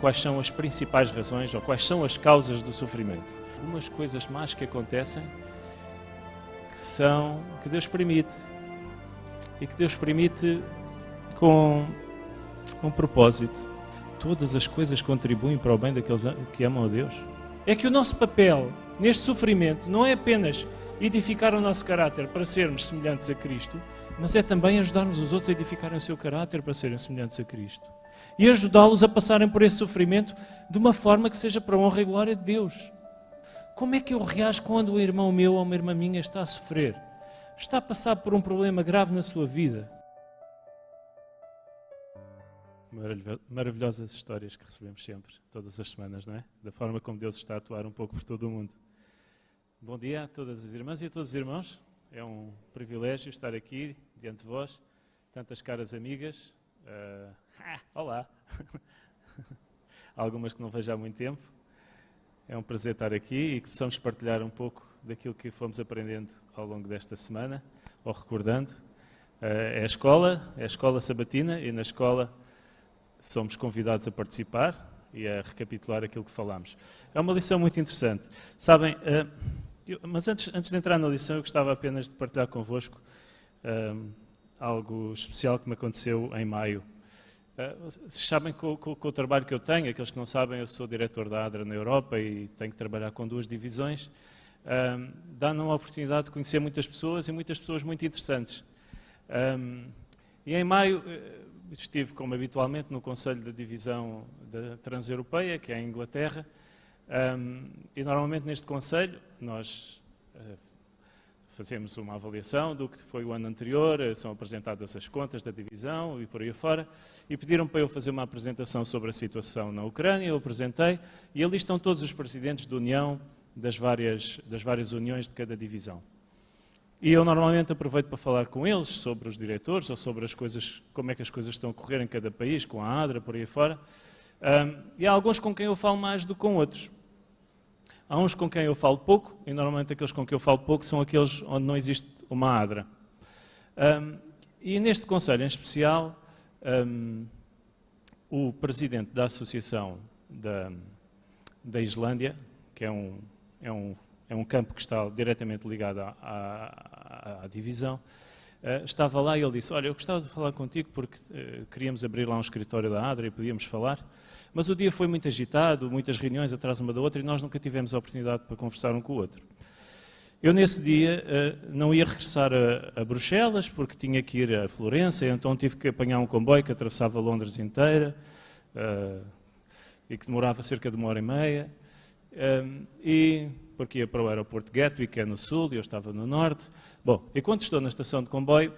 Quais são as principais razões ou quais são as causas do sofrimento? Algumas coisas más que acontecem que Deus permite e que Deus permite com um propósito. Todas as coisas contribuem para o bem daqueles que amam a Deus. É que o nosso papel neste sofrimento não é apenas edificar o nosso caráter para sermos semelhantes a Cristo, mas é também ajudar-nos os outros a edificarem o seu caráter para serem semelhantes a Cristo. E ajudá-los a passarem por esse sofrimento de uma forma que seja para a honra e glória de Deus. Como é que eu reajo quando um irmão meu ou uma irmã minha está a sofrer? Está a passar por um problema grave na sua vida? Maravilhosas histórias que recebemos sempre, todas as semanas, não é? Da forma como Deus está a atuar um pouco por todo o mundo. Bom dia a todas as irmãs e a todos os irmãos. É um privilégio estar aqui diante de vós, tantas caras amigas. Olá! Algumas que não vejo há muito tempo. É um prazer estar aqui e que possamos partilhar um pouco daquilo que fomos aprendendo ao longo desta semana, ou recordando. É a escola sabatina, e na escola somos convidados a participar e a recapitular aquilo que falámos. É uma lição muito interessante. Sabem, mas antes de entrar na lição, eu gostava apenas de partilhar convosco algo especial que me aconteceu em maio. Vocês sabem com o trabalho que eu tenho, aqueles que não sabem, eu sou diretor da ADRA na Europa e tenho que trabalhar com 2 divisões, dá-me uma oportunidade de conhecer muitas pessoas e muitas pessoas muito interessantes. E em maio estive, como habitualmente, no Conselho da Divisão da Transeuropeia, que é em Inglaterra, e normalmente neste Conselho nós fazemos uma avaliação do que foi o ano anterior, são apresentadas as contas da divisão e por aí fora, e pediram para eu fazer uma apresentação sobre a situação na Ucrânia, eu apresentei, e ali estão todos os presidentes da União, das várias uniões de cada divisão. E eu normalmente aproveito para falar com eles sobre os diretores, ou sobre as coisas, como é que as coisas estão a correr em cada país, com a ADRA, por aí fora, e há alguns com quem eu falo mais do que com outros. Há uns com quem eu falo pouco, e normalmente aqueles com quem eu falo pouco são aqueles onde não existe uma ADRA. E neste conselho em especial, o presidente da Associação da Islândia, que é um campo que está diretamente ligado à divisão, estava lá e ele disse: olha, eu gostava de falar contigo porque queríamos abrir lá um escritório da ADRA e podíamos falar, mas o dia foi muito agitado, muitas reuniões atrás uma da outra e nós nunca tivemos a oportunidade para conversar um com o outro. Eu nesse dia não ia regressar a Bruxelas porque tinha que ir a Florença, então tive que apanhar um comboio que atravessava Londres inteira e que demorava cerca de 1h30, porque ia para o aeroporto de Gatwick, que é no sul, e eu estava no norte. Bom, e quando estou na estação de comboio,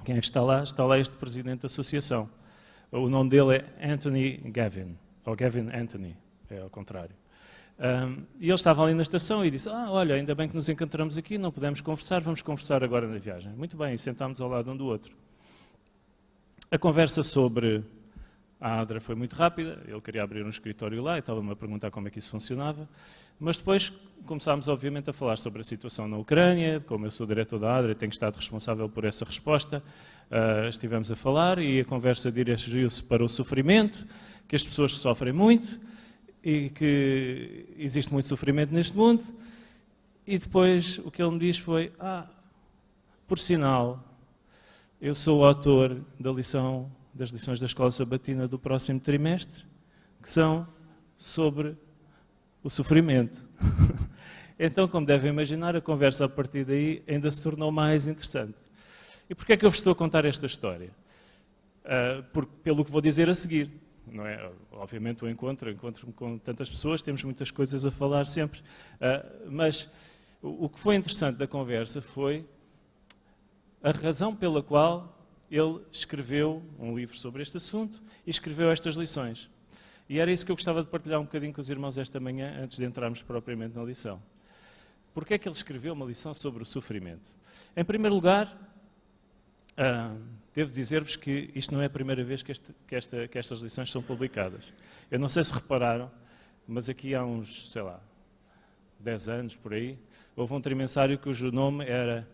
quem é que está lá? Está lá este presidente da associação. O nome dele é Anthony Gavin, ou Gavin Anthony, é ao contrário. E ele estava ali na estação e disse: olha, ainda bem que nos encontramos aqui, não podemos conversar, vamos conversar agora na viagem. Muito bem, e sentámos ao lado um do outro. A conversa sobre a ADRA foi muito rápida, ele queria abrir um escritório lá e estava-me a perguntar como é que isso funcionava, mas depois começámos obviamente a falar sobre a situação na Ucrânia, como eu sou diretor da ADRA e tenho estado responsável por essa resposta, estivemos a falar e a conversa dirigiu-se para o sofrimento, que as pessoas sofrem muito e que existe muito sofrimento neste mundo, e depois o que ele me diz foi: por sinal, eu sou o autor das lições da Escola Sabatina do próximo trimestre, que são sobre o sofrimento. Então, como devem imaginar, a conversa a partir daí ainda se tornou mais interessante. E porquê é que eu vos estou a contar esta história? Pelo que vou dizer a seguir. Não é? Obviamente o encontro-me com tantas pessoas, temos muitas coisas a falar sempre, mas o que foi interessante da conversa foi a razão pela qual ele escreveu um livro sobre este assunto e escreveu estas lições. E era isso que eu gostava de partilhar um bocadinho com os irmãos esta manhã, antes de entrarmos propriamente na lição. Porquê é que ele escreveu uma lição sobre o sofrimento? Em primeiro lugar, devo dizer-vos que isto não é a primeira vez que estas lições são publicadas. Eu não sei se repararam, mas aqui há uns, 10 anos, por aí, houve um trimensário cujo nome era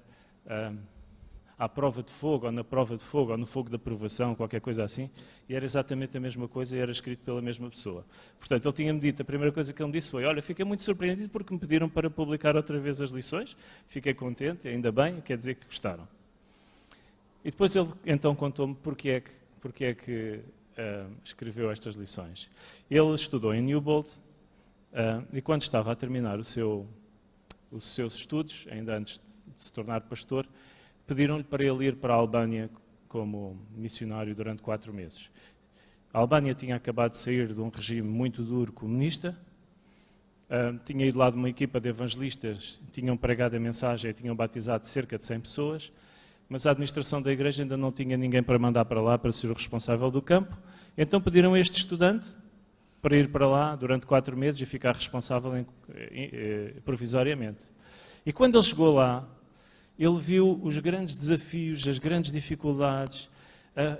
à prova de fogo, ou na prova de fogo, ou no fogo da provação, qualquer coisa assim, e era exatamente a mesma coisa e era escrito pela mesma pessoa. Portanto, ele tinha-me dito, a primeira coisa que ele me disse foi, olha, fiquei muito surpreendido porque me pediram para publicar outra vez as lições, fiquei contente, ainda bem, quer dizer que gostaram. E depois ele então contou-me porque é que escreveu estas lições. Ele estudou em Newbold e quando estava a terminar os seus estudos, ainda antes de se tornar pastor, pediram-lhe para ele ir para a Albânia como missionário durante 4 meses. A Albânia tinha acabado de sair de um regime muito duro comunista, tinha ido lá de uma equipa de evangelistas, tinham pregado a mensagem e tinham batizado cerca de 100 pessoas, mas a administração da igreja ainda não tinha ninguém para mandar para lá para ser o responsável do campo, então pediram a este estudante para ir para lá durante 4 meses e ficar responsável provisoriamente. E quando ele chegou lá, ele viu os grandes desafios, as grandes dificuldades,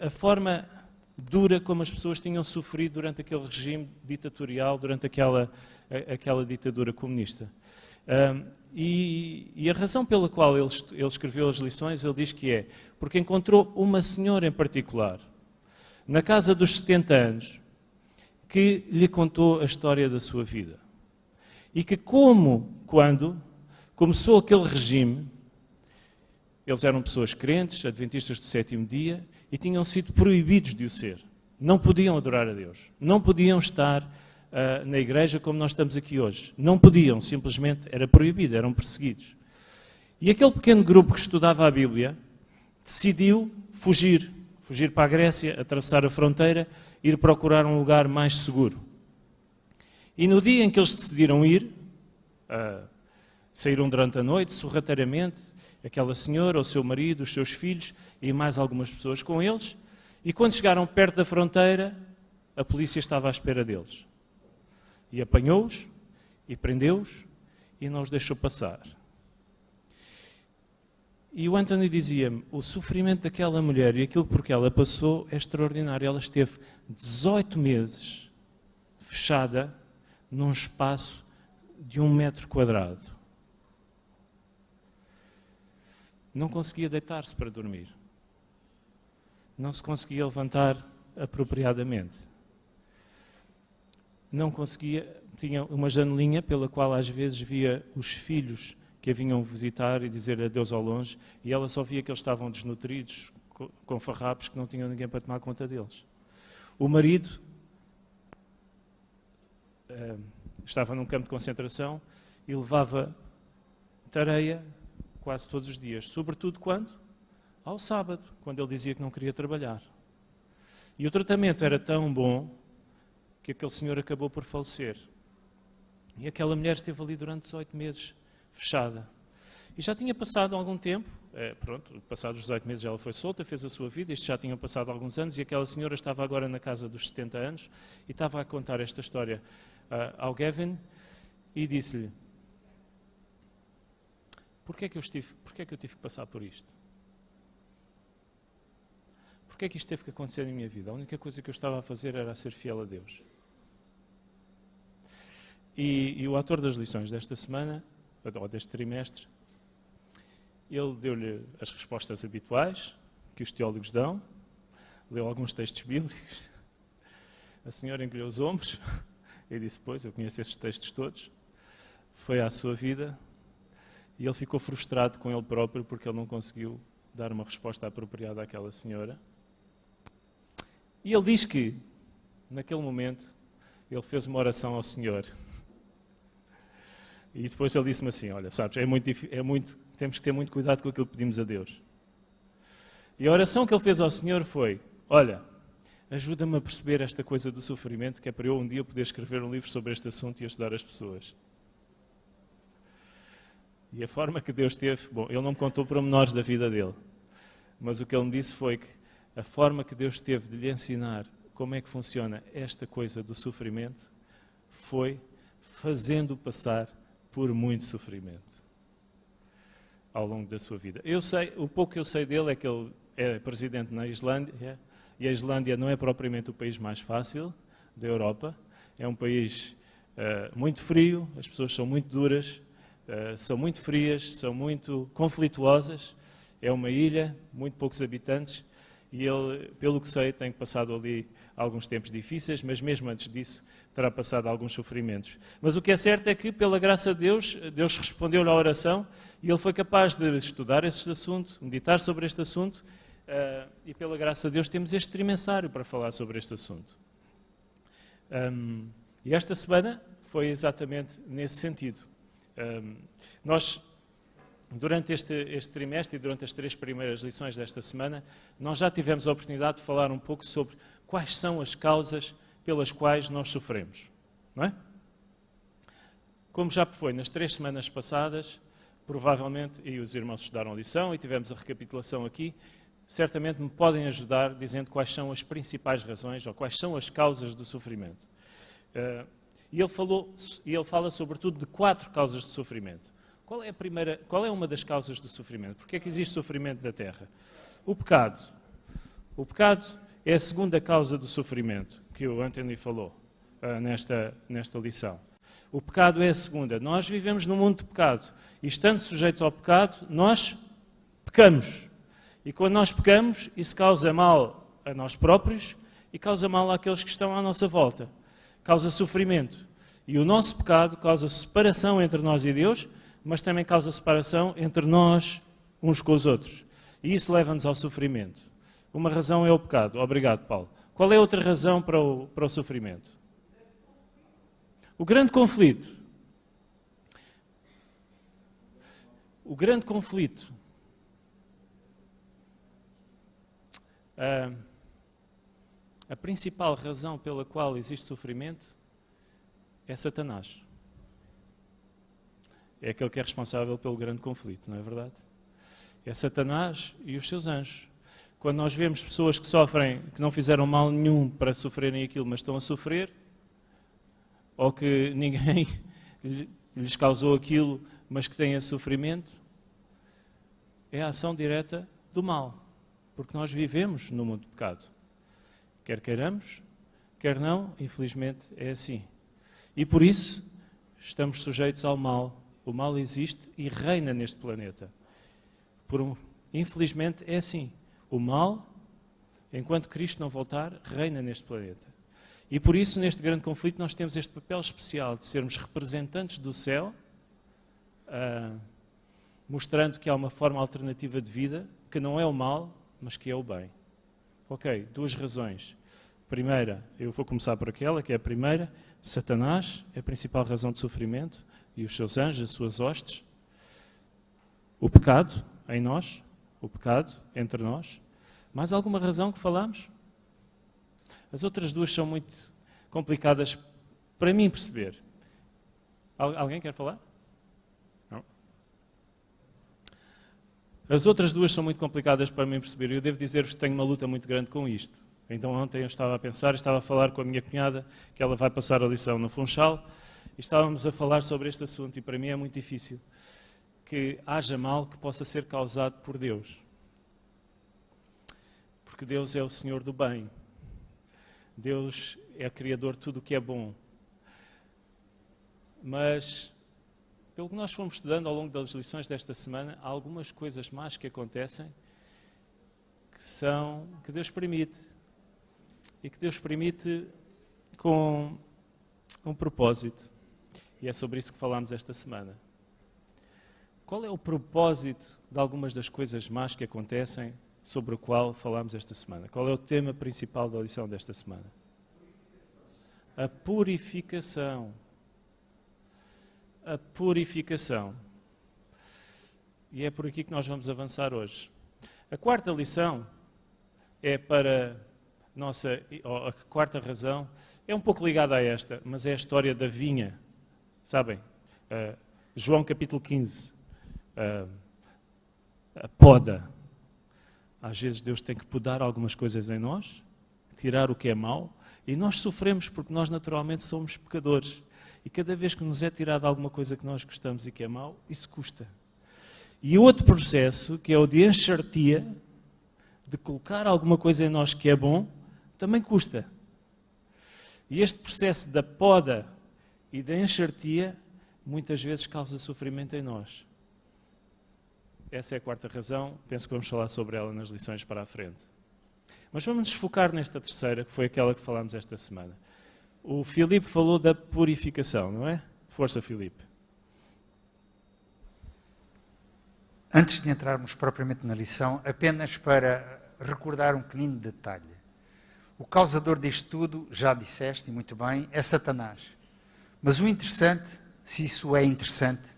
a forma dura como as pessoas tinham sofrido durante aquele regime ditatorial, durante aquela ditadura comunista. E a razão pela qual ele escreveu as lições, ele diz que é porque encontrou uma senhora em particular, na casa dos 70 anos, que lhe contou a história da sua vida. E que quando começou aquele regime, eles eram pessoas crentes, adventistas do 7º dia, e tinham sido proibidos de o ser. Não podiam adorar a Deus. Não podiam estar na igreja como nós estamos aqui hoje. Não podiam, simplesmente era proibido, eram perseguidos. E aquele pequeno grupo que estudava a Bíblia decidiu fugir para a Grécia, atravessar a fronteira, ir procurar um lugar mais seguro. E no dia em que eles decidiram ir, saíram durante a noite, sorrateiramente, aquela senhora, o seu marido, os seus filhos e mais algumas pessoas com eles. E quando chegaram perto da fronteira, a polícia estava à espera deles. E apanhou-os, e prendeu-os, e não os deixou passar. E o Anthony dizia-me, o sofrimento daquela mulher e aquilo por que ela passou é extraordinário. Ela esteve 18 meses fechada num espaço de 1 metro quadrado. Não conseguia deitar-se para dormir. Não se conseguia levantar apropriadamente. Não conseguia, tinha uma janelinha pela qual às vezes via os filhos que a vinham visitar e dizer adeus ao longe, e ela só via que eles estavam desnutridos, com farrapos, que não tinham ninguém para tomar conta deles. O marido estava num campo de concentração e levava tareia quase todos os dias. Sobretudo quando? Ao sábado, quando ele dizia que não queria trabalhar. E o tratamento era tão bom que aquele senhor acabou por falecer. E aquela mulher esteve ali durante 18 meses, fechada. E já tinha passado algum tempo, passados os 18 meses ela foi solta, fez a sua vida, isto já tinham passado alguns anos, e aquela senhora estava agora na casa dos 70 anos, e estava a contar esta história ao Gavin, e disse-lhe, porquê é que eu tive que passar por isto? Porquê é que isto teve que acontecer na minha vida? A única coisa que eu estava a fazer era ser fiel a Deus. E o autor das lições desta semana, ou deste trimestre, ele deu-lhe as respostas habituais que os teólogos dão, leu alguns textos bíblicos, a senhora encolheu os ombros e disse, pois, eu conheço esses textos todos, foi à sua vida, e ele ficou frustrado com ele próprio porque ele não conseguiu dar uma resposta apropriada àquela senhora. E ele diz que, naquele momento, ele fez uma oração ao Senhor. E depois ele disse-me assim, olha, sabes, temos que ter muito cuidado com aquilo que pedimos a Deus. E a oração que ele fez ao Senhor foi, olha, ajuda-me a perceber esta coisa do sofrimento, que é para eu um dia poder escrever um livro sobre este assunto e ajudar as pessoas. E a forma que Deus teve, bom, ele não me contou pormenores da vida dele, mas o que ele me disse foi que a forma que Deus teve de lhe ensinar como é que funciona esta coisa do sofrimento foi fazendo passar por muito sofrimento ao longo da sua vida. O pouco que eu sei dele é que ele é presidente na Islândia, e a Islândia não é propriamente o país mais fácil da Europa, é um país muito frio, as pessoas são muito duras, são muito frias, são muito conflituosas, é uma ilha, muito poucos habitantes, e ele, pelo que sei, tem passado ali alguns tempos difíceis, mas mesmo antes disso terá passado alguns sofrimentos. Mas o que é certo é que, pela graça de Deus, Deus respondeu-lhe à oração e ele foi capaz de estudar este assunto, meditar sobre este assunto, e pela graça de Deus temos este trimensário para falar sobre este assunto. E esta semana foi exatamente nesse sentido. Nós, durante este trimestre e durante as 3 primeiras lições desta semana, nós já tivemos a oportunidade de falar um pouco sobre quais são as causas pelas quais nós sofremos, não é? Como já foi nas 3 semanas passadas, provavelmente, e os irmãos estudaram a lição e tivemos a recapitulação aqui, certamente me podem ajudar dizendo quais são as principais razões ou quais são as causas do sofrimento. E ele fala sobretudo de 4 causas de sofrimento. Qual é uma das causas do sofrimento? Porque é que existe sofrimento na Terra? O pecado. O pecado é a segunda causa do sofrimento que o Anthony falou nesta lição. O pecado é a segunda. Nós vivemos num mundo de pecado e, estando sujeitos ao pecado, nós pecamos. E quando nós pecamos, isso causa mal a nós próprios e causa mal àqueles que estão à nossa volta. Causa sofrimento. E o nosso pecado causa separação entre nós e Deus, mas também causa separação entre nós uns com os outros. E isso leva-nos ao sofrimento. Uma razão é o pecado. Obrigado, Paulo. Qual é outra razão para o sofrimento? O grande conflito. O grande conflito. A principal razão pela qual existe sofrimento é Satanás. É aquele que é responsável pelo grande conflito, não é verdade? É Satanás e os seus anjos. Quando nós vemos pessoas que sofrem, que não fizeram mal nenhum para sofrerem aquilo, mas estão a sofrer, ou que ninguém lhes causou aquilo, mas que têm esse sofrimento, é a ação direta do mal. Porque nós vivemos no mundo de pecado. Quer queiramos, quer não, infelizmente é assim. E por isso estamos sujeitos ao mal. O mal existe e reina neste planeta. Infelizmente é assim. O mal, enquanto Cristo não voltar, reina neste planeta. E por isso, neste grande conflito, nós temos este papel especial de sermos representantes do céu, mostrando que há uma forma alternativa de vida, que não é o mal, mas que é o bem. Ok, 2 razões. Primeira, eu vou começar por aquela, que é a primeira. Satanás é a principal razão de sofrimento, e os seus anjos, as suas hostes. O pecado em nós, o pecado entre nós. Mais alguma razão que falamos? As outras 2 são muito complicadas para mim perceber. Alguém quer falar? Não? As outras 2 são muito complicadas para mim perceber. Eu devo dizer-vos que tenho uma luta muito grande com isto. Então ontem eu estava a pensar, estava a falar com a minha cunhada, que ela vai passar a lição no Funchal, e estávamos a falar sobre este assunto, e para mim é muito difícil que haja mal que possa ser causado por Deus. Porque Deus é o Senhor do bem. Deus é o Criador de tudo o que é bom. Mas, pelo que nós fomos estudando ao longo das lições desta semana, há algumas coisas más que acontecem que Deus permite. E que Deus permite com um propósito. E é sobre isso que falámos esta semana. Qual é o propósito de algumas das coisas más que acontecem sobre o qual falámos esta semana? Qual é o tema principal da lição desta semana? A purificação. A purificação. E é por aqui que nós vamos avançar hoje. A 4ª lição é para a 4ª razão, é um pouco ligada a esta, mas é a história da vinha. Sabem? João capítulo 15. A poda. Às vezes Deus tem que podar algumas coisas em nós, tirar o que é mau, e nós sofremos porque nós naturalmente somos pecadores. E cada vez que nos é tirado alguma coisa que nós gostamos e que é mau, isso custa. E outro processo, que é o de enxertia, de colocar alguma coisa em nós que é bom, também custa. E este processo da poda e da enxertia muitas vezes causa sofrimento em nós. essa é a quarta razão, penso que vamos falar sobre ela nas lições para a frente. Mas vamos nos focar nesta terceira, que foi aquela que falámos esta semana. O Filipe falou da purificação, não é? Força, Filipe. Antes de entrarmos propriamente na lição, apenas para recordar um pequenino detalhe. O causador disto tudo, já disseste, e muito bem, é Satanás. Mas o interessante, se isso é interessante,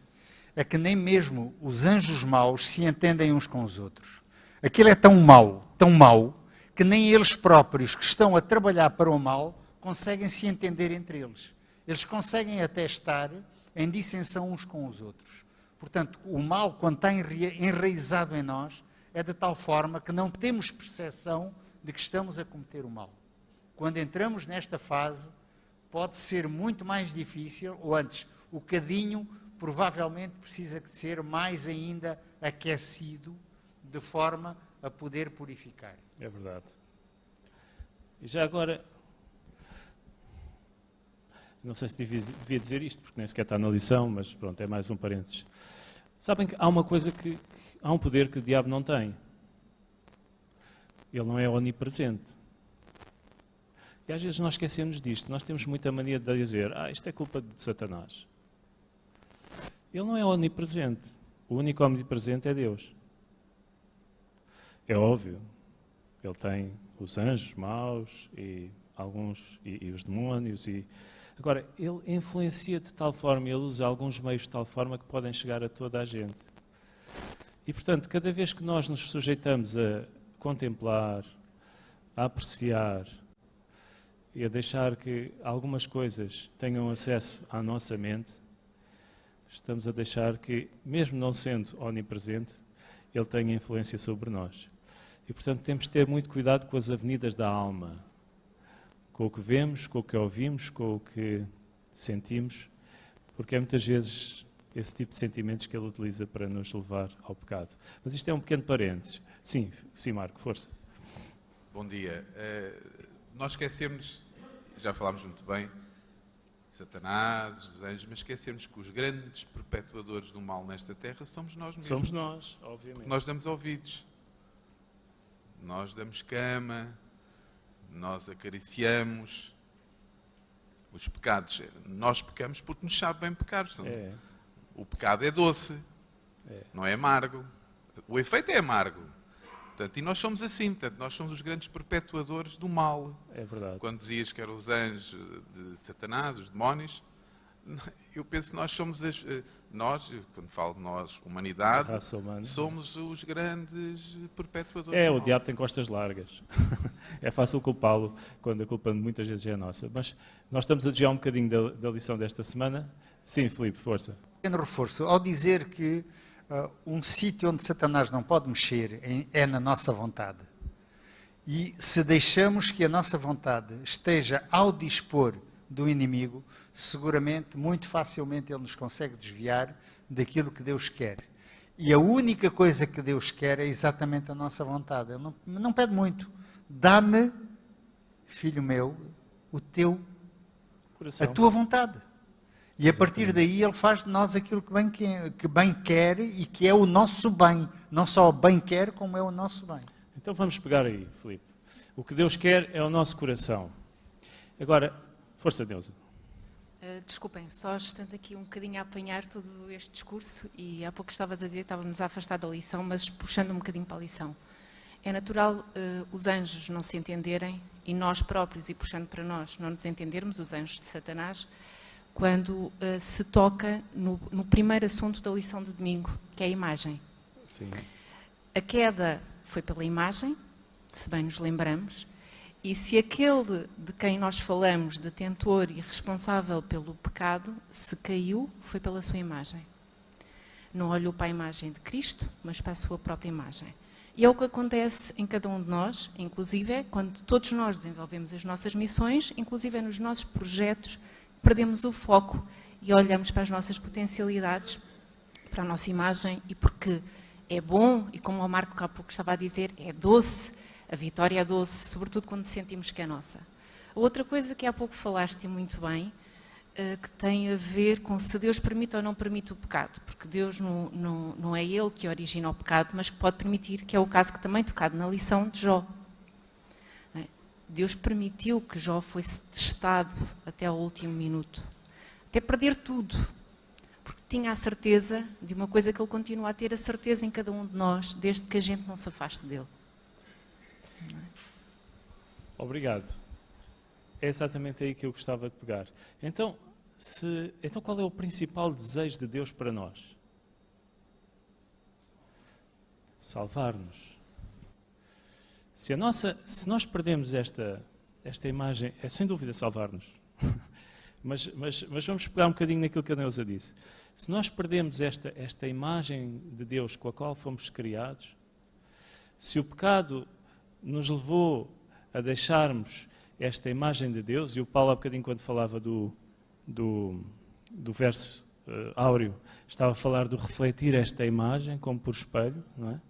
é que nem mesmo os anjos maus se entendem uns com os outros. Aquilo é tão mau, que nem eles próprios que estão a trabalhar para o mal conseguem se entender entre eles. Eles conseguem até estar em dissensão uns com os outros. Portanto, o mal, quando está enraizado em nós, é de tal forma que não temos percepção de que estamos a cometer o mal. Quando entramos nesta fase, pode ser muito mais difícil, ou antes, o cadinho provavelmente precisa de ser mais ainda aquecido, de forma a poder purificar. É verdade. E já agora, não sei se devia dizer isto, porque nem sequer está na lição, mas pronto, é mais um parênteses. Sabem que há uma coisa há um poder que o diabo não tem. Ele não é onipresente. E às vezes nós esquecemos disto. Nós temos muita mania de dizer, isto é culpa de Satanás. Ele não é onipresente. O único onipresente é Deus. É óbvio. Ele tem os anjos maus e alguns e os demónios. Agora, ele influencia de tal forma, ele usa alguns meios de tal forma que podem chegar a toda a gente. E, portanto, cada vez que nós nos sujeitamos a contemplar, a apreciar e a deixar que algumas coisas tenham acesso à nossa mente, estamos a deixar que, mesmo não sendo onipresente, ele tenha influência sobre nós. E, portanto, temos de ter muito cuidado com as avenidas da alma, com o que vemos, com o que ouvimos, com o que sentimos, porque é muitas vezes esse tipo de sentimentos que ele utiliza para nos levar ao pecado. Mas isto é um pequeno parênteses. Sim, Marco, força. Bom dia. Nós esquecemos, já falámos muito bem, Satanás, os anjos, mas esquecemos que os grandes perpetuadores do mal nesta terra somos nós mesmos. Somos nós, obviamente. Porque nós damos ouvidos, nós damos cama, nós acariciamos. Os pecados, nós pecamos porque nos sabe bem pecar. O pecado é doce, não é amargo. O efeito é amargo. Portanto, e nós somos assim, portanto, nós somos os grandes perpetuadores do mal. É verdade. Quando dizias que eram os anjos de Satanás, os demónios, eu penso que nós somos nós, quando falo de nós, humanidade, somos os grandes perpetuadores do mal. O diabo tem costas largas. É fácil culpá-lo, quando a culpa muitas vezes é nossa. Mas nós estamos a desviar um bocadinho da lição desta semana. Sim, Filipe, força. Pequeno reforço. Ao dizer que um sítio onde Satanás não pode mexer é na nossa vontade. E se deixamos que a nossa vontade esteja ao dispor do inimigo, seguramente, muito facilmente, ele nos consegue desviar daquilo que Deus quer. E a única coisa que Deus quer é exatamente a nossa vontade. Ele não pede muito. Dá-me, filho meu, o teu coração, a tua vontade. E a partir daí ele faz de nós aquilo que bem quer e que é o nosso bem. Não só bem quer, como é o nosso bem. Então vamos pegar aí, Filipe. O que Deus quer é o nosso coração. Agora, força, Neuza. Desculpem, só estando aqui um bocadinho a apanhar todo este discurso, e há pouco estavas a dizer que estávamos a afastar da lição, mas puxando um bocadinho para a lição. É natural os anjos não se entenderem e nós próprios, e puxando para nós, não nos entendermos, os anjos de Satanás, quando se toca no primeiro assunto da lição de domingo, que é a imagem. Sim. A queda foi pela imagem, se bem nos lembramos, e se aquele de quem nós falamos, detentor e responsável pelo pecado, se caiu, foi pela sua imagem. Não olhou para a imagem de Cristo, mas para a sua própria imagem. E é o que acontece em cada um de nós, inclusive quando todos nós desenvolvemos as nossas missões, inclusive nos nossos projetos, perdemos o foco e olhamos para as nossas potencialidades, para a nossa imagem, e porque é bom, e como o Marco há pouco estava a dizer, é doce, a vitória é doce, sobretudo quando sentimos que é nossa. A outra coisa que há pouco falaste e muito bem, que tem a ver com se Deus permite ou não permite o pecado, porque Deus não é Ele que origina o pecado, mas que pode permitir, que é o caso que também tocado na lição de Jó. Deus permitiu que Jó fosse testado até ao último minuto, até perder tudo, porque tinha a certeza de uma coisa que ele continua a ter a certeza em cada um de nós, desde que a gente não se afaste dele. Obrigado. É exatamente aí que eu gostava de pegar. Então qual é o principal desejo de Deus para nós? Salvar-nos. Se nós perdemos esta imagem, é sem dúvida salvar-nos. mas vamos pegar um bocadinho naquilo que a Neuza disse. Se nós perdemos esta imagem de Deus com a qual fomos criados, se o pecado nos levou a deixarmos esta imagem de Deus, e o Paulo há bocadinho quando falava do verso áureo, estava a falar do refletir esta imagem como por espelho, não é?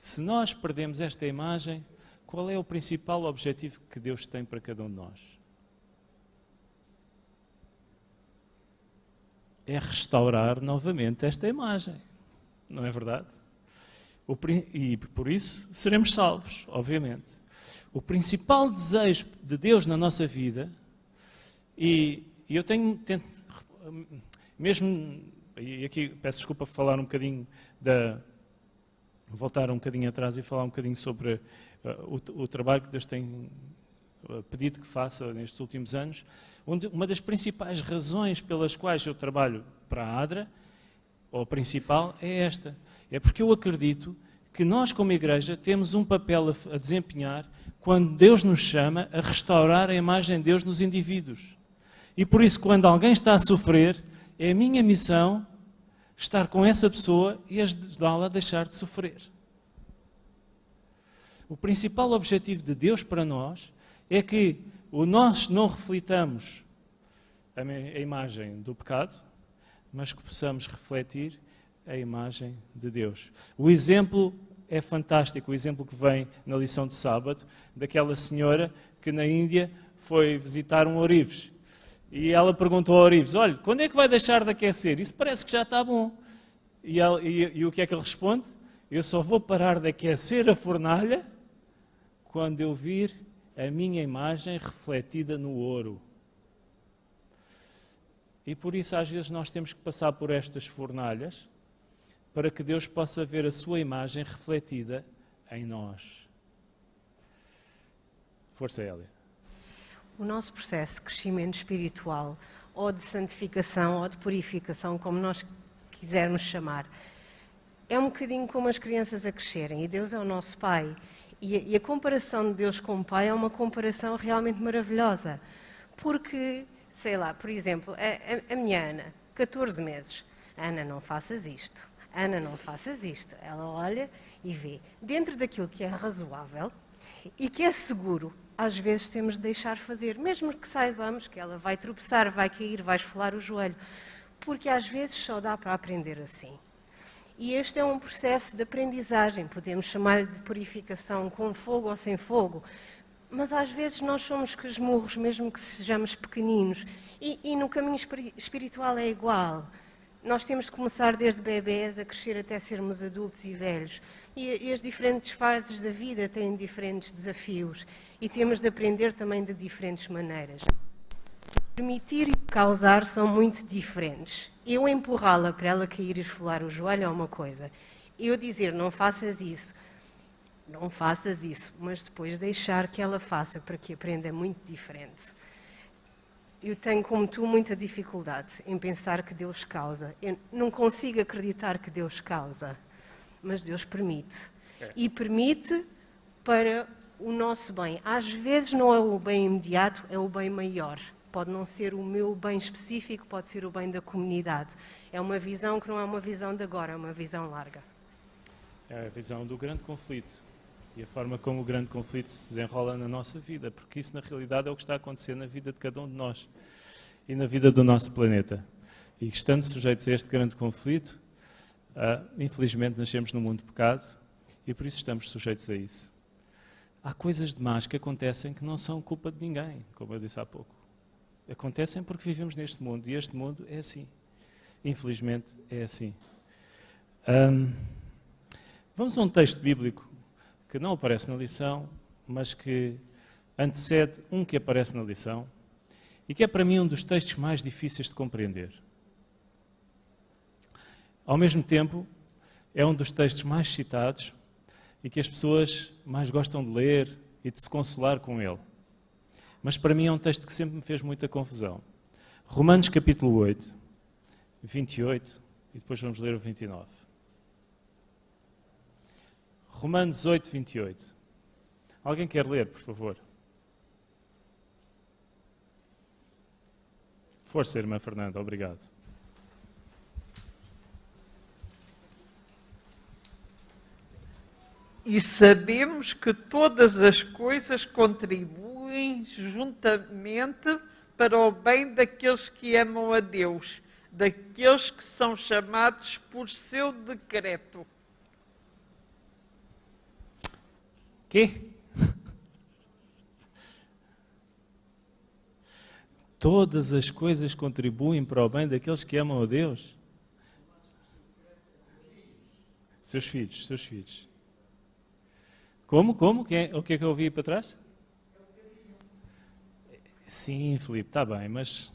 Se nós perdemos esta imagem, qual é o principal objetivo que Deus tem para cada um de nós? É restaurar novamente esta imagem, não é verdade? E por isso seremos salvos, obviamente. O principal desejo de Deus na nossa vida, e eu tento, mesmo, e aqui peço desculpa por falar um bocadinho voltar um bocadinho atrás e falar um bocadinho sobre o trabalho que Deus tem pedido que faça nestes últimos anos. Uma das principais razões pelas quais eu trabalho para a ADRA, ou a principal, é esta. É porque eu acredito que nós, como igreja, temos um papel a desempenhar quando Deus nos chama a restaurar a imagem de Deus nos indivíduos. E por isso, quando alguém está a sofrer, é a minha missão estar com essa pessoa e ajudá-la a deixar de sofrer. O principal objetivo de Deus para nós é que nós não reflitamos a imagem do pecado, mas que possamos refletir a imagem de Deus. O exemplo é fantástico, o exemplo que vem na lição de sábado, daquela senhora que na Índia foi visitar um ourives. E ela perguntou ao ourives, olha, quando é que vai deixar de aquecer? Isso parece que já está bom. E o que é que ele responde? Eu só vou parar de aquecer a fornalha quando eu vir a minha imagem refletida no ouro. E por isso às vezes nós temos que passar por estas fornalhas para que Deus possa ver a sua imagem refletida em nós. Força, Hélia. O nosso processo de crescimento espiritual, ou de santificação, ou de purificação, como nós quisermos chamar, é um bocadinho como as crianças a crescerem, e Deus é o nosso Pai. E a comparação de Deus com o Pai é uma comparação realmente maravilhosa. Porque, sei lá, por exemplo, a minha Ana, 14 meses, Ana, não faças isto, Ana, não faças isto. Ela olha e vê. Dentro daquilo que é razoável e que é seguro, às vezes temos de deixar fazer, mesmo que saibamos que ela vai tropeçar, vai cair, vai esfolar o joelho, porque às vezes só dá para aprender assim. E este é um processo de aprendizagem, podemos chamar-lhe de purificação, com fogo ou sem fogo, mas às vezes nós somos casmurros, mesmo que sejamos pequeninos, e no caminho espiritual é igual. Nós temos de começar desde bebés a crescer até sermos adultos e velhos. E as diferentes fases da vida têm diferentes desafios e temos de aprender também de diferentes maneiras. Permitir e causar são muito diferentes. Eu empurrá-la para ela cair e esfolar o joelho é uma coisa. Eu dizer não faças isso, mas depois deixar que ela faça para que aprenda é muito diferente. Eu tenho, como tu, muita dificuldade em pensar que Deus causa. Eu não consigo acreditar que Deus causa, mas Deus permite. E permite para o nosso bem. Às vezes não é o bem imediato, é o bem maior. Pode não ser o meu bem específico, pode ser o bem da comunidade. É uma visão que não é uma visão de agora, é uma visão larga. É a visão do grande conflito. E a forma como o grande conflito se desenrola na nossa vida, porque isso na realidade é o que está a acontecer na vida de cada um de nós e na vida do nosso planeta. E estando sujeitos a este grande conflito, infelizmente nascemos num mundo de pecado e por isso estamos sujeitos a isso. Há coisas demais que acontecem que não são culpa de ninguém, como eu disse há pouco. Acontecem porque vivemos neste mundo e este mundo é assim. Infelizmente é assim. Vamos a um texto bíblico que não aparece na lição, mas que antecede um que aparece na lição e que é para mim um dos textos mais difíceis de compreender. Ao mesmo tempo, é um dos textos mais citados e que as pessoas mais gostam de ler e de se consolar com ele. Mas para mim é um texto que sempre me fez muita confusão. Romanos capítulo 8, 28, e depois vamos ler o 29. Romanos 8, 28. Alguém quer ler, por favor? Força, irmã Fernanda, obrigado. E sabemos que todas as coisas contribuem juntamente para o bem daqueles que amam a Deus, daqueles que são chamados por seu decreto. Quê? Todas as coisas contribuem para o bem daqueles que amam a Deus? Seus filhos. Como? O que é que eu ouvi para trás? Sim, Filipe, está bem, mas...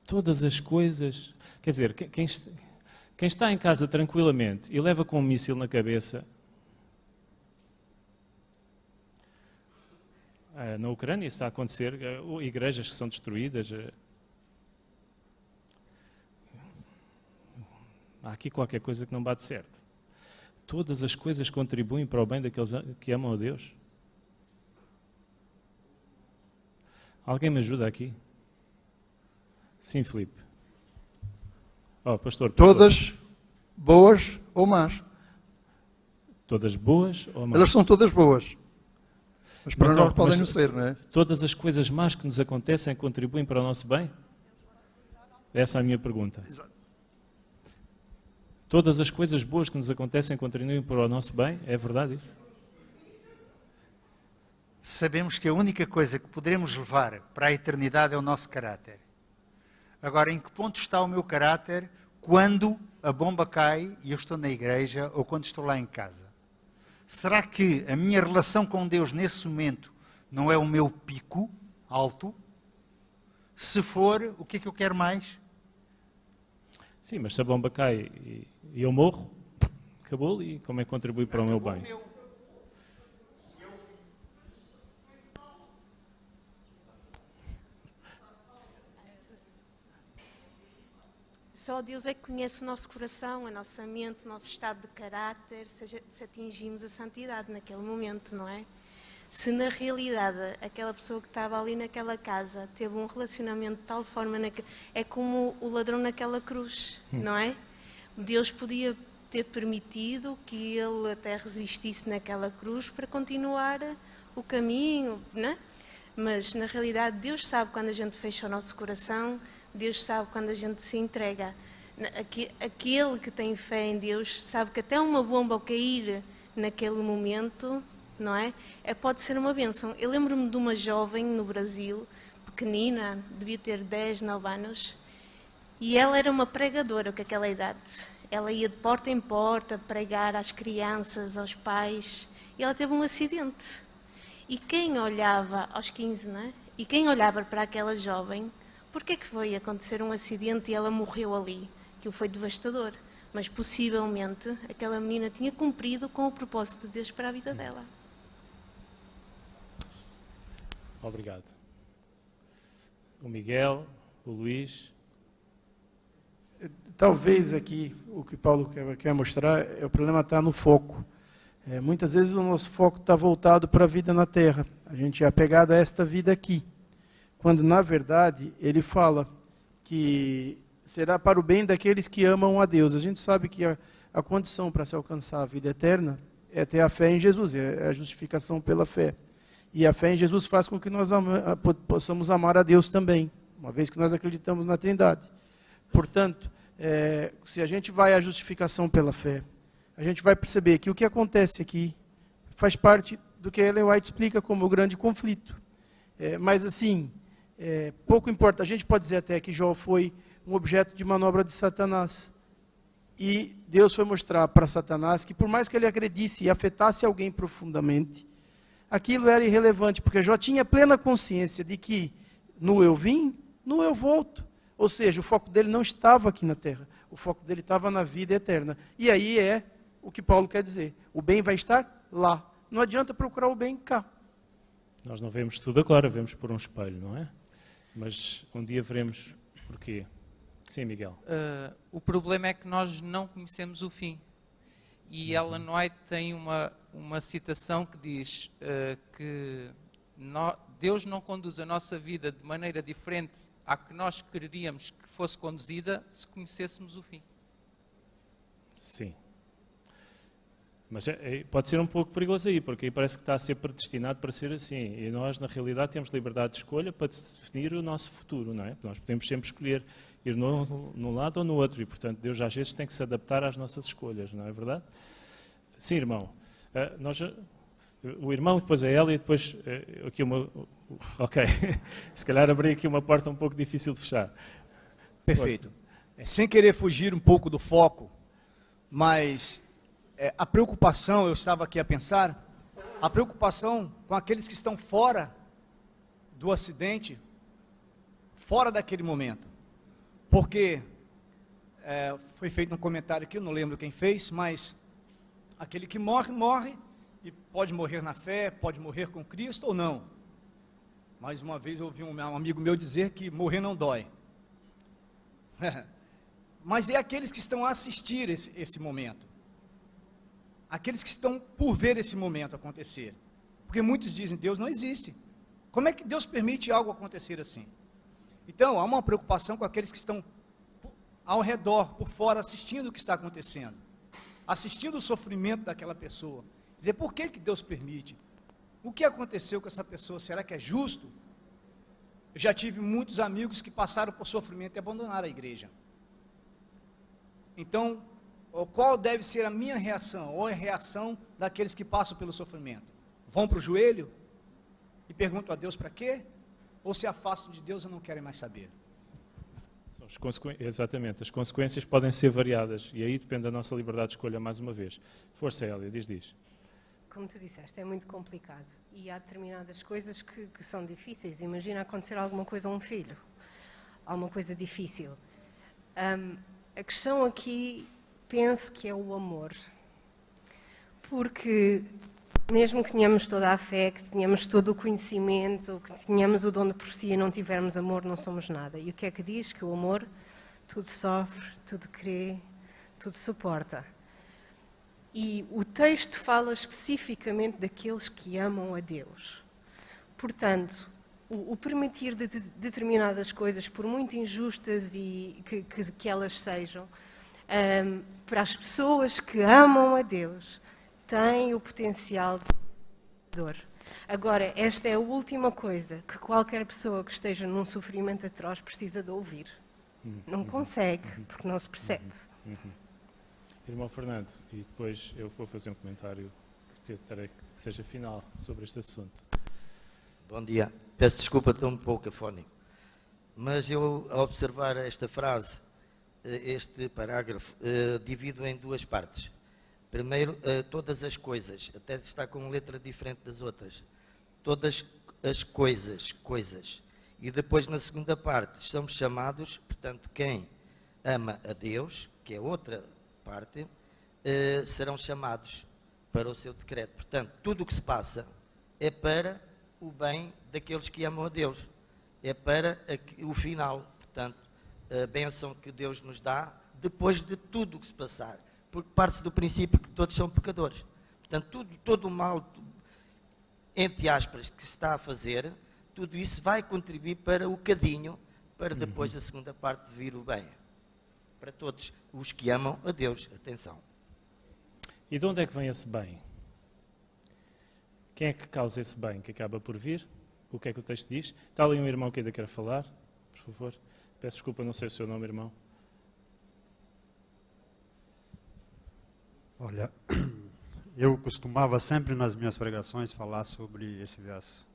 todas as coisas... Quer dizer, quem está em casa tranquilamente e leva com um míssil na cabeça... na Ucrânia isso está a acontecer, igrejas que são destruídas... Há aqui qualquer coisa que não bate certo. Todas as coisas contribuem para o bem daqueles que amam a Deus? Alguém me ajuda aqui? Sim, Filipe. Pastor. Todas boas ou más. Todas boas ou más? Elas são todas boas. Mas para nós podem não ser, não é? Todas as coisas más que nos acontecem contribuem para o nosso bem? Essa é a minha pergunta. Exato. Todas as coisas boas que nos acontecem contribuem para o nosso bem? É verdade isso? Sabemos que a única coisa que poderemos levar para a eternidade é o nosso caráter. Agora, em que ponto está o meu caráter quando a bomba cai e eu estou na igreja ou quando estou lá em casa? Será que a minha relação com Deus nesse momento não é o meu pico alto? Se for, o que é que eu quero mais? Sim, mas se a bomba cai e eu morro, acabou e como é que contribui para o meu bem? Só Deus é que conhece o nosso coração, a nossa mente, o nosso estado de caráter, se atingimos a santidade naquele momento, não é? Se na realidade aquela pessoa que estava ali naquela casa teve um relacionamento de tal forma, é como o ladrão naquela cruz, não é? Deus podia ter permitido que ele até resistisse naquela cruz para continuar o caminho, não é? Mas na realidade Deus sabe quando a gente fecha o nosso coração, Deus sabe quando a gente se entrega. Aquele que tem fé em Deus sabe que até uma bomba ao cair naquele momento, não é? Pode ser uma bênção. Eu lembro-me de uma jovem no Brasil, pequenina, devia ter 10, 9 anos, e ela era uma pregadora com aquela idade. Ela ia de porta em porta pregar às crianças, aos pais, e ela teve um acidente. E quem olhava, aos 15, não é? E quem olhava para aquela jovem, porque é que foi acontecer um acidente e ela morreu ali? Aquilo foi devastador. Mas possivelmente aquela menina tinha cumprido com o propósito de Deus para a vida dela. Obrigado. O Miguel, o Luís. Talvez aqui o que Paulo quer mostrar, o problema está no foco. Muitas vezes o nosso foco está voltado para a vida na Terra. A gente é apegado a esta vida aqui. Quando, na verdade, ele fala que será para o bem daqueles que amam a Deus. A gente sabe que a condição para se alcançar a vida eterna é ter a fé em Jesus, é a justificação pela fé. E a fé em Jesus faz com que nós possamos amar a Deus também, uma vez que nós acreditamos na Trindade. Portanto, se a gente vai à justificação pela fé, a gente vai perceber que o que acontece aqui faz parte do que Ellen White explica como o grande conflito. Mas, assim, pouco importa. A gente pode dizer até que Jó foi um objeto de manobra de Satanás. E Deus foi mostrar para Satanás que, por mais que ele agredisse e afetasse alguém profundamente, aquilo era irrelevante, porque Jó tinha plena consciência de que no eu vim, no eu volto. Ou seja, o foco dele não estava aqui na terra, o foco dele estava na vida eterna. E aí é o que Paulo quer dizer: o bem vai estar lá. Não adianta procurar o bem cá. Nós não vemos tudo agora, vemos por um espelho, não é? Mas um dia veremos porquê. Sim, Miguel. O problema é que nós não conhecemos o fim. E Ellen White tem uma citação que diz que Deus não conduz a nossa vida de maneira diferente à que nós quereríamos que fosse conduzida se conhecêssemos o fim. Sim. Mas pode ser um pouco perigoso aí, porque aí parece que está a ser predestinado para ser assim. E nós, na realidade, temos liberdade de escolha para definir o nosso futuro, não é? Nós podemos sempre escolher ir num lado ou no outro, e, portanto, Deus às vezes tem que se adaptar às nossas escolhas, não é verdade? Sim, irmão. O irmão, depois a ela, e depois aqui uma... Ok, se calhar abri aqui uma porta um pouco difícil de fechar. Perfeito. Sem querer fugir um pouco do foco, mas a preocupação, eu estava aqui a pensar, a preocupação com aqueles que estão fora do acidente, fora daquele momento. Porque foi feito um comentário aqui, eu não lembro quem fez, mas aquele que morre, morre, e pode morrer na fé, pode morrer com Cristo ou não. Mais uma vez eu ouvi um amigo meu dizer que morrer não dói. Mas é aqueles que estão a assistir esse momento. Aqueles que estão por ver esse momento acontecer. Porque muitos dizem, Deus não existe. Como é que Deus permite algo acontecer assim? Então, há uma preocupação com aqueles que estão ao redor, por fora, assistindo o que está acontecendo. Assistindo o sofrimento daquela pessoa. Dizer, por que Deus permite? O que aconteceu com essa pessoa? Será que é justo? Eu já tive muitos amigos que passaram por sofrimento e abandonaram a igreja. Então, qual deve ser a minha reação? Ou a reação daqueles que passam pelo sofrimento? Vão para o joelho e perguntam a Deus para quê? Ou se afastam de Deus e não querem mais saber? Exatamente, as consequências podem ser variadas e aí depende da nossa liberdade de escolha mais uma vez. Força, Hélia, diz. Como tu disseste, é muito complicado e há determinadas coisas que são difíceis. Imagina acontecer alguma coisa a um filho, alguma coisa difícil. A questão aqui, penso que é o amor. Porque mesmo que tenhamos toda a fé, que tenhamos todo o conhecimento, que tenhamos o dom de profecia e não tivermos amor, não somos nada. E o que é que diz? Que o amor tudo sofre, tudo crê, tudo suporta. E o texto fala especificamente daqueles que amam a Deus. Portanto, o permitir de determinadas coisas, por muito injustas e que elas sejam, para as pessoas que amam a Deus, têm o potencial de dor. Agora, esta é a última coisa que qualquer pessoa que esteja num sofrimento atroz precisa de ouvir. Não consegue, porque não se percebe. Irmão Fernando, e depois eu vou fazer um comentário que seja final sobre este assunto. Bom dia. Peço desculpa, estou um pouco afónico. Mas eu, ao observar esta frase, este parágrafo, divido em duas partes. Primeiro, todas as coisas, até está com letra diferente das outras. Todas as coisas. E depois, na segunda parte, somos chamados, portanto, quem ama a Deus, que é outra parte, serão chamados para o seu decreto. Portanto, tudo o que se passa é para o bem daqueles que amam a Deus. É para o final. Portanto, a bênção que Deus nos dá depois de tudo o que se passar. Porque parte-se do princípio que todos são pecadores. Portanto, todo o mal, entre aspas, que se está a fazer, tudo isso vai contribuir para o cadinho, para depois a segunda parte vir o bem. Para todos os que amam a Deus. Atenção. E de onde é que vem esse bem? Quem é que causa esse bem que acaba por vir? O que é que o texto diz? Está ali um irmão que ainda quer falar, por favor. Peço desculpa, não sei o seu nome, irmão. Olha, Eu costumava sempre nas minhas pregações falar sobre esse verso.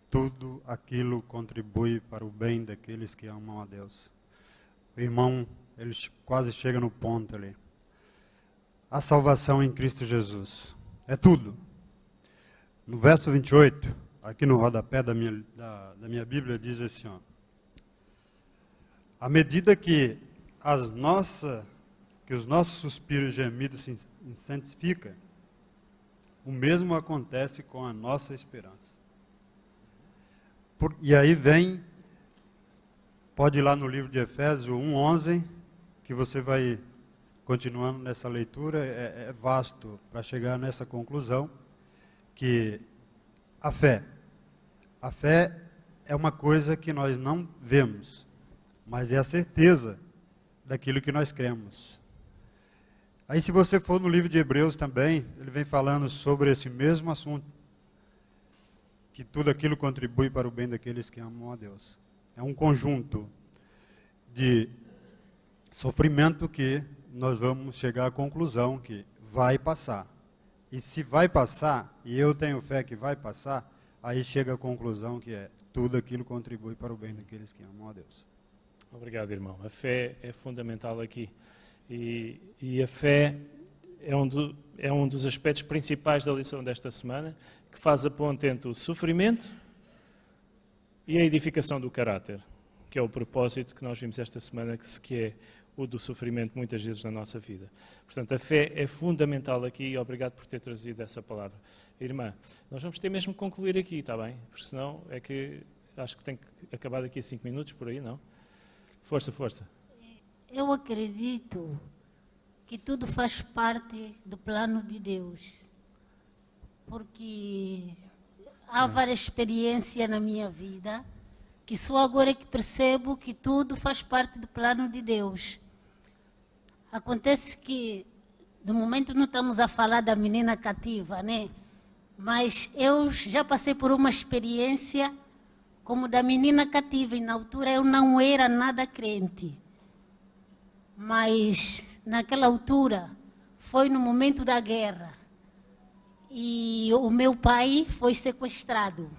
Tudo aquilo contribui para o bem daqueles que amam a Deus. O irmão, ele quase chega no ponto ali. A salvação em Cristo Jesus. É tudo. No verso 28, aqui no rodapé da minha Bíblia, diz assim, ó. À medida que os nossos suspiros e gemidos se intensificam, o mesmo acontece com a nossa esperança. E aí vem, pode ir lá no livro de Efésios 1:11, que você vai continuando nessa leitura, é vasto para chegar nessa conclusão, que a fé é uma coisa que nós não vemos, mas é a certeza daquilo que nós cremos. Aí, se você for no livro de Hebreus também, ele vem falando sobre esse mesmo assunto, que tudo aquilo contribui para o bem daqueles que amam a Deus. É um conjunto de sofrimento que nós vamos chegar à conclusão que vai passar. E se vai passar, e eu tenho fé que vai passar, aí chega a conclusão que tudo aquilo contribui para o bem daqueles que amam a Deus. Obrigado, irmão. A fé é fundamental aqui. E a fé é um dos aspectos principais da lição desta semana, que faz a ponte entre o sofrimento e a edificação do caráter, que é o propósito que nós vimos esta semana, que é o do sofrimento muitas vezes na nossa vida. Portanto, a fé é fundamental aqui e obrigado por ter trazido essa palavra. Irmã, nós vamos ter mesmo que concluir aqui, está bem? Porque senão é que acho que tem que acabar daqui a 5 minutos, por aí, não? Força, força. Eu acredito que tudo faz parte do plano de Deus, porque há várias experiências na minha vida, que só agora é que percebo que tudo faz parte do plano de Deus. Acontece que, no momento não estamos a falar da menina cativa, né? Mas eu já passei por uma experiência como da menina cativa, e na altura eu não era nada crente. Mas, naquela altura, foi no momento da guerra. E o meu pai foi sequestrado.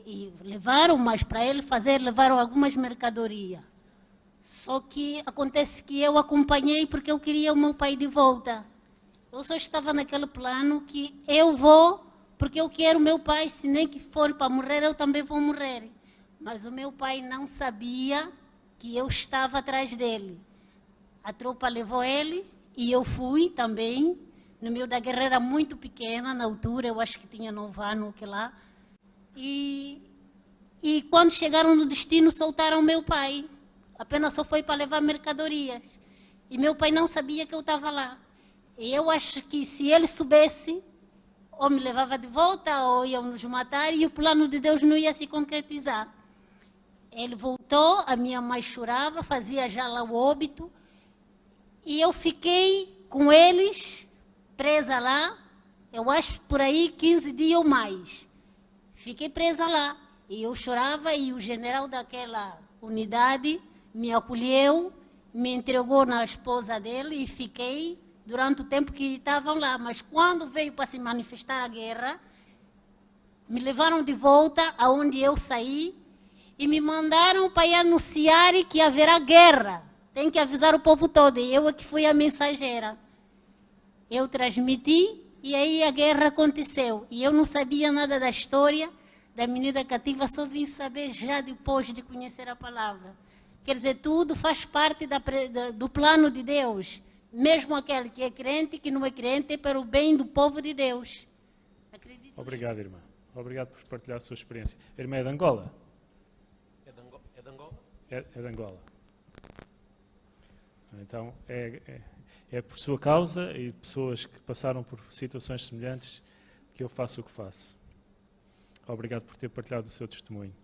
E levaram, mas para ele fazer, levaram algumas mercadorias. Só que acontece que eu acompanhei porque eu queria o meu pai de volta. Eu só estava naquele plano que eu vou porque eu quero o meu pai, se nem que for para morrer, eu também vou morrer. Mas o meu pai não sabia que eu estava atrás dele. A tropa levou ele e eu fui também. No meio da guerra era muito pequena, na altura, eu acho que tinha 9 anos, que lá. E quando chegaram no destino, soltaram meu pai. Apenas só foi para levar mercadorias. E meu pai não sabia que eu estava lá. E eu acho que se ele soubesse, ou me levava de volta, ou iam nos matar, e o plano de Deus não ia se concretizar. Ele voltou, a minha mãe chorava, fazia já lá o óbito, e eu fiquei com eles, presa lá, eu acho por aí 15 dias ou mais. Fiquei presa lá, e eu chorava, e o general daquela unidade me acolheu, me entregou na esposa dele, e fiquei durante o tempo que estavam lá. Mas quando veio para se manifestar a guerra, me levaram de volta aonde eu saí, e me mandaram para ir anunciar que haverá guerra. Tem que avisar o povo todo. E eu é que fui a mensageira. Eu transmiti e aí a guerra aconteceu. E eu não sabia nada da história da menina cativa, só vim saber já depois de conhecer a palavra. Quer dizer, tudo faz parte do plano de Deus. Mesmo aquele que é crente, que não é crente, é para o bem do povo de Deus. Acredito. Obrigado, irmã. Obrigado por partilhar a sua experiência. A irmã é de Angola? É de Angola? É de Angola. Então, é por sua causa e de pessoas que passaram por situações semelhantes que eu faço o que faço. Obrigado por ter partilhado o seu testemunho.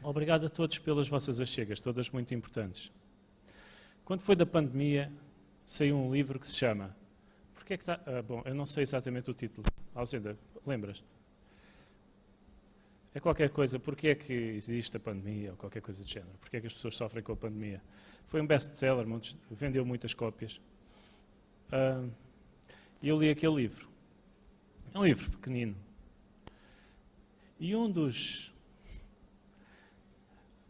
Obrigado a todos pelas vossas achegas, todas muito importantes. Quando foi da pandemia, saiu um livro que se chama... Porquê é que está... bom, eu não sei exatamente o título. Alzenda, lembras-te? É qualquer coisa, porque é que existe a pandemia, ou qualquer coisa do género. Porque é que as pessoas sofrem com a pandemia. Foi um best-seller, vendeu muitas cópias. E eu li aquele livro. É um livro pequenino. E um dos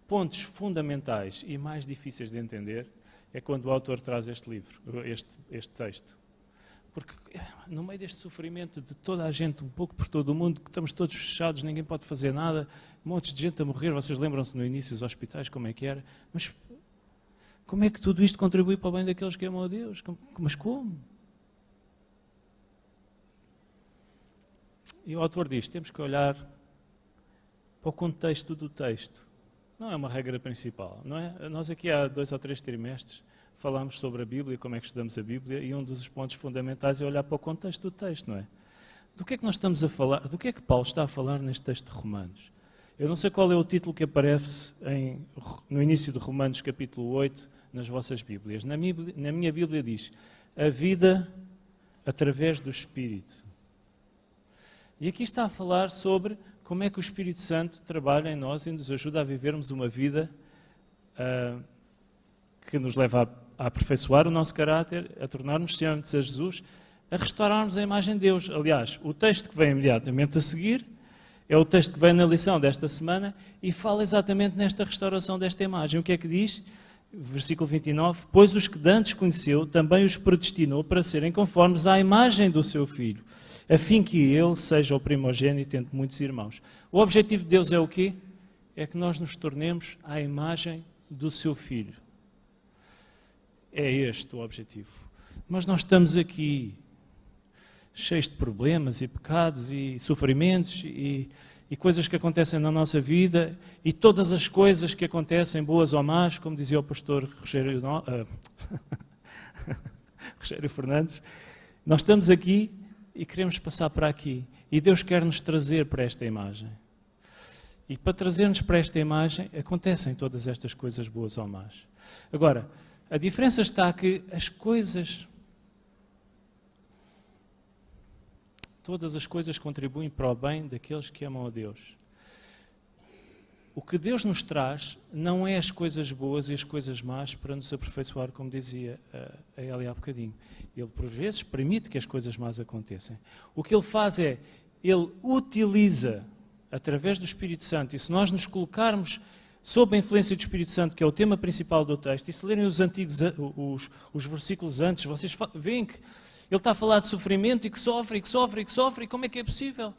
pontos fundamentais e mais difíceis de entender é quando o autor traz este livro, este texto. Porque no meio deste sofrimento de toda a gente, um pouco por todo o mundo, que estamos todos fechados, ninguém pode fazer nada, montes de gente a morrer, vocês lembram-se no início dos hospitais como é que era, mas como é que tudo isto contribui para o bem daqueles que amam a Deus? Mas como? E o autor diz, temos que olhar para o contexto do texto. Não é uma regra principal, não é? Nós aqui há 2 ou 3 trimestres falámos sobre a Bíblia, como é que estudamos a Bíblia, e um dos pontos fundamentais é olhar para o contexto do texto, não é? Do que é que nós estamos a falar? Do que é que Paulo está a falar neste texto de Romanos? Eu não sei qual é o título que aparece no início de Romanos capítulo 8 nas vossas Bíblias. Na minha Bíblia diz, a vida através do Espírito. E aqui está a falar sobre como é que o Espírito Santo trabalha em nós e nos ajuda a vivermos uma vida que nos leva a aperfeiçoar o nosso caráter, a tornarmos semelhantes a Jesus, a restaurarmos a imagem de Deus. Aliás, o texto que vem imediatamente a seguir é o texto que vem na lição desta semana e fala exatamente nesta restauração desta imagem. O que é que diz? Versículo 29. Pois os que dantes conheceu, também os predestinou para serem conformes à imagem do seu Filho, a fim que ele seja o primogênito entre muitos irmãos. O objetivo de Deus é o quê? É que nós nos tornemos à imagem do seu Filho. É este o objetivo. Mas nós estamos aqui cheios de problemas e pecados e sofrimentos e coisas que acontecem na nossa vida e todas as coisas que acontecem, boas ou más, como dizia o pastor Rogério Fernandes, nós estamos aqui e queremos passar para aqui. E Deus quer nos trazer para esta imagem. E para trazer-nos para esta imagem, acontecem todas estas coisas boas ou más. Agora, a diferença está que as coisas, todas as coisas contribuem para o bem daqueles que amam a Deus. O que Deus nos traz não é as coisas boas e as coisas más para nos aperfeiçoar, como dizia a Elia há bocadinho. Ele, por vezes, permite que as coisas más aconteçam. O que Ele faz é, Ele utiliza, através do Espírito Santo, e se nós nos colocarmos sob a influência do Espírito Santo, que é o tema principal do texto, e se lerem os antigos, os versículos antes, vocês veem que ele está a falar de sofrimento e que sofre, e como é que é possível?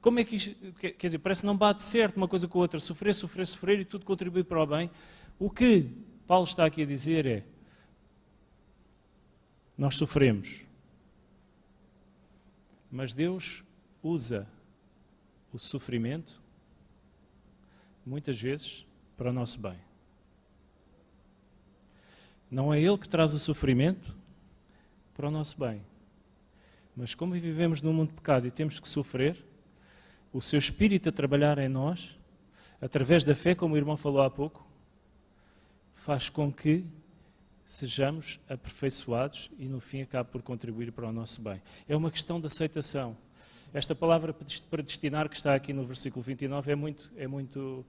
Como é que isto, quer dizer, parece que não bate certo uma coisa com a outra, sofrer, e tudo contribui para o bem. O que Paulo está aqui a dizer é, nós sofremos, mas Deus usa o sofrimento muitas vezes para o nosso bem. Não é Ele que traz o sofrimento para o nosso bem. Mas como vivemos num mundo de pecado e temos que sofrer, o seu Espírito a trabalhar em nós, através da fé, como o irmão falou há pouco, faz com que sejamos aperfeiçoados e no fim acabe por contribuir para o nosso bem. É uma questão de aceitação. Esta palavra predestinar que está aqui no versículo 29 é muito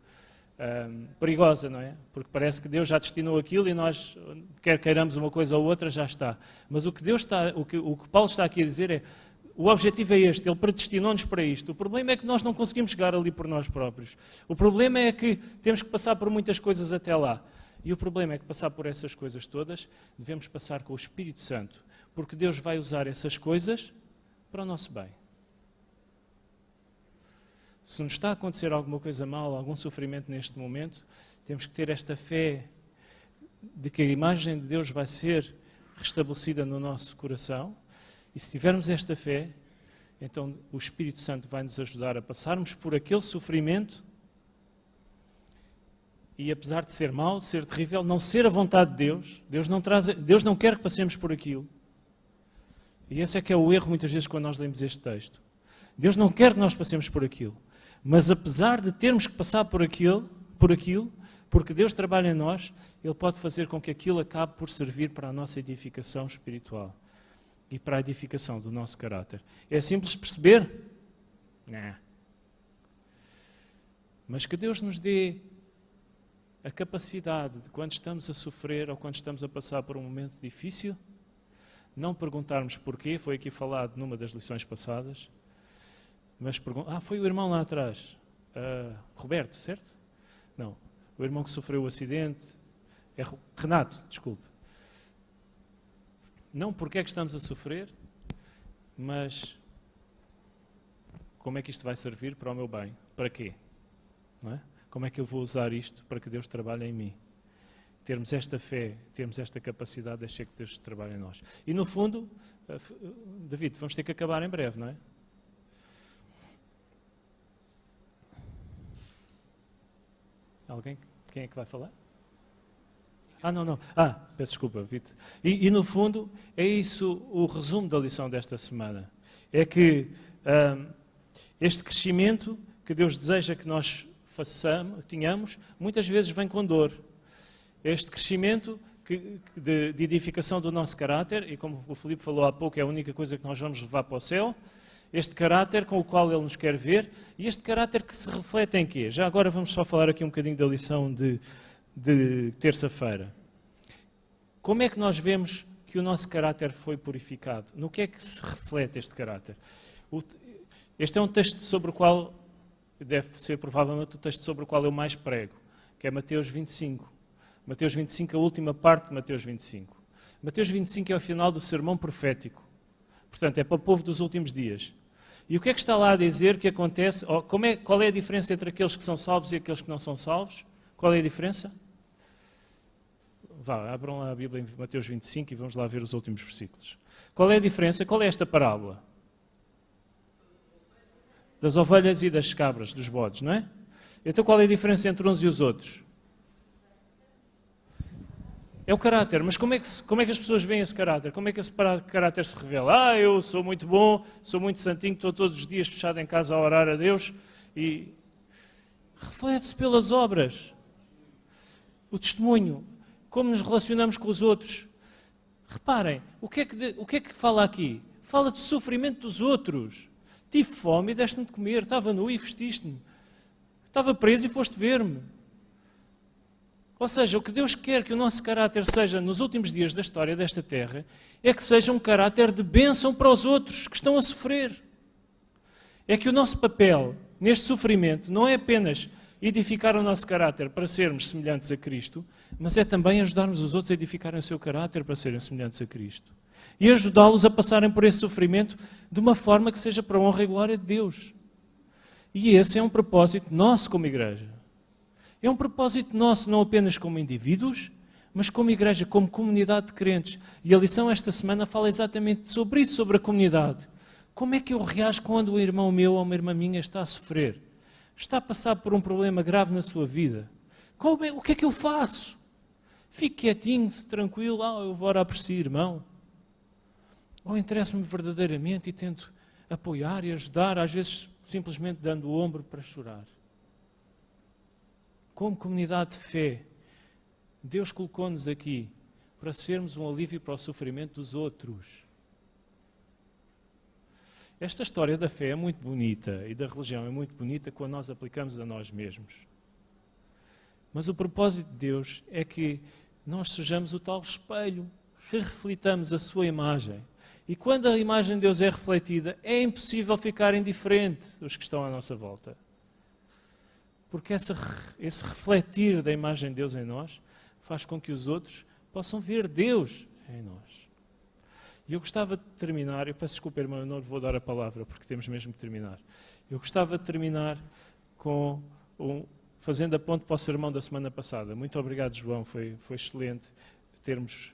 perigosa, não é? Porque parece que Deus já destinou aquilo e nós, quer queiramos uma coisa ou outra, já está. Mas o que Paulo está aqui a dizer é, o objetivo é este, Ele predestinou-nos para isto. O problema é que nós não conseguimos chegar ali por nós próprios. O problema é que temos que passar por muitas coisas até lá. E o problema é que passar por essas coisas todas, devemos passar com o Espírito Santo. Porque Deus vai usar essas coisas para o nosso bem. Se nos está a acontecer alguma coisa mal, algum sofrimento neste momento, temos que ter esta fé de que a imagem de Deus vai ser restabelecida no nosso coração. E se tivermos esta fé, então o Espírito Santo vai nos ajudar a passarmos por aquele sofrimento e, apesar de ser mau, de ser terrível, não ser a vontade de Deus. Deus não quer que passemos por aquilo. E esse é que é o erro muitas vezes quando nós lemos este texto. Deus não quer que nós passemos por aquilo. Mas apesar de termos que passar por aquilo, porque Deus trabalha em nós, Ele pode fazer com que aquilo acabe por servir para a nossa edificação espiritual e para a edificação do nosso caráter. É simples perceber? Não. Mas que Deus nos dê a capacidade de, quando estamos a sofrer ou quando estamos a passar por um momento difícil, não perguntarmos porquê, foi aqui falado numa das lições passadas, mas foi o irmão lá atrás, Roberto, certo? Não, o irmão que sofreu o acidente, é Renato, desculpe. Não porque é que estamos a sofrer, mas como é que isto vai servir para o meu bem? Para quê? Não é? Como é que eu vou usar isto para que Deus trabalhe em mim? Termos esta fé, termos esta capacidade de deixar que Deus trabalhe em nós. E no fundo, David, vamos ter que acabar em breve, não é? Alguém? Quem é que vai falar? Não. Peço desculpa, Vitor. E no fundo, é isso o resumo da lição desta semana. É que este crescimento que Deus deseja que nós tenhamos, muitas vezes vem com dor. Este crescimento de edificação do nosso caráter, e como o Filipe falou há pouco, é a única coisa que nós vamos levar para o céu, este caráter com o qual Ele nos quer ver, e este caráter que se reflete em quê? Já agora vamos só falar aqui um bocadinho da lição de terça-feira. Como é que nós vemos que o nosso caráter foi purificado? No que é que se reflete este caráter? Este é um texto sobre o qual, deve ser provavelmente o texto sobre o qual eu mais prego, que é Mateus 25. Mateus 25, a última parte de Mateus 25. Mateus 25 é o final do sermão profético. Portanto, é para o povo dos últimos dias. E o que é que está lá a dizer que acontece? Qual é a diferença entre aqueles que são salvos e aqueles que não são salvos? Qual é a diferença? Abram lá a Bíblia em Mateus 25 e vamos lá ver os últimos versículos. Qual é a diferença? Qual é esta parábola? Das ovelhas e das cabras, dos bodes, não é? Então qual é a diferença entre uns e os outros? É o caráter. Mas como é que as pessoas veem esse caráter? Como é que esse caráter se revela? Eu sou muito bom, sou muito santinho, estou todos os dias fechado em casa a orar a Deus. E reflete-se pelas obras. O testemunho. Como nos relacionamos com os outros. Reparem, o que é que fala aqui? Fala de sofrimento dos outros. Tive fome e deste-me de comer. Estava nu e vestiste-me. Estava preso e foste ver-me. Ou seja, o que Deus quer que o nosso caráter seja nos últimos dias da história desta terra é que seja um caráter de bênção para os outros que estão a sofrer. É que o nosso papel neste sofrimento não é apenas edificar o nosso caráter para sermos semelhantes a Cristo, mas é também ajudarmos os outros a edificarem o seu caráter para serem semelhantes a Cristo. E ajudá-los a passarem por esse sofrimento de uma forma que seja para a honra e glória de Deus. E esse é um propósito nosso como igreja. É um propósito nosso, não apenas como indivíduos, mas como igreja, como comunidade de crentes. E a lição esta semana fala exatamente sobre isso, sobre a comunidade. Como é que eu reajo quando um irmão meu ou uma irmã minha está a sofrer? Está a passar por um problema grave na sua vida? O que é que eu faço? Fico quietinho, tranquilo, eu vou orar por si, irmão. Ou interesso-me verdadeiramente e tento apoiar e ajudar, às vezes simplesmente dando o ombro para chorar. Como comunidade de fé, Deus colocou-nos aqui para sermos um alívio para o sofrimento dos outros. Esta história da fé é muito bonita e da religião é muito bonita quando nós aplicamos a nós mesmos. Mas o propósito de Deus é que nós sejamos o tal espelho, que reflitamos a sua imagem. E quando a imagem de Deus é refletida, é impossível ficar indiferente os que estão à nossa volta. Porque esse refletir da imagem de Deus em nós faz com que os outros possam ver Deus em nós. E eu gostava de terminar, eu peço desculpa, irmão, eu não lhe vou dar a palavra, porque temos mesmo que terminar. Eu gostava de terminar fazendo a ponte para o sermão da semana passada. Muito obrigado, João, foi excelente termos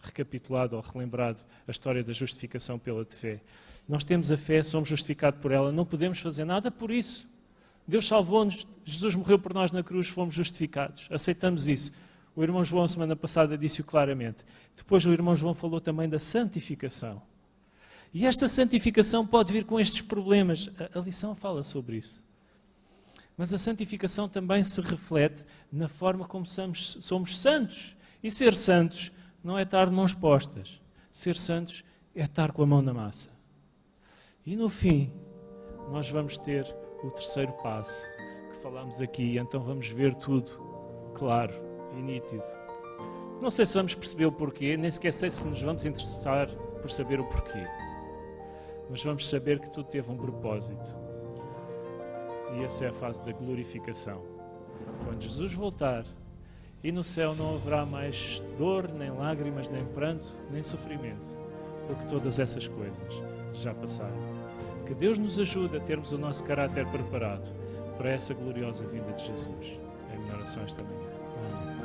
recapitulado ou relembrado a história da justificação pela fé. Nós temos a fé, somos justificados por ela, não podemos fazer nada por isso. Deus salvou-nos, Jesus morreu por nós na cruz, fomos justificados. Aceitamos isso. O irmão João, semana passada, disse-o claramente. Depois o irmão João falou também da santificação. E esta santificação pode vir com estes problemas. A lição fala sobre isso. Mas a santificação também se reflete na forma como somos santos. E ser santos não é estar de mãos postas. Ser santos é estar com a mão na massa. E no fim, nós vamos ter o terceiro passo, falámos aqui, então vamos ver tudo claro e nítido. Não sei se vamos perceber o porquê, nem sequer sei se nos vamos interessar por saber o porquê. Mas vamos saber que tudo teve um propósito. E essa é a fase da glorificação. Quando Jesus voltar, e no céu não haverá mais dor, nem lágrimas, nem pranto, nem sofrimento, porque todas essas coisas já passaram. Que Deus nos ajude a termos o nosso caráter preparado para essa gloriosa vinda de Jesus. É a minha oração esta manhã. Amém.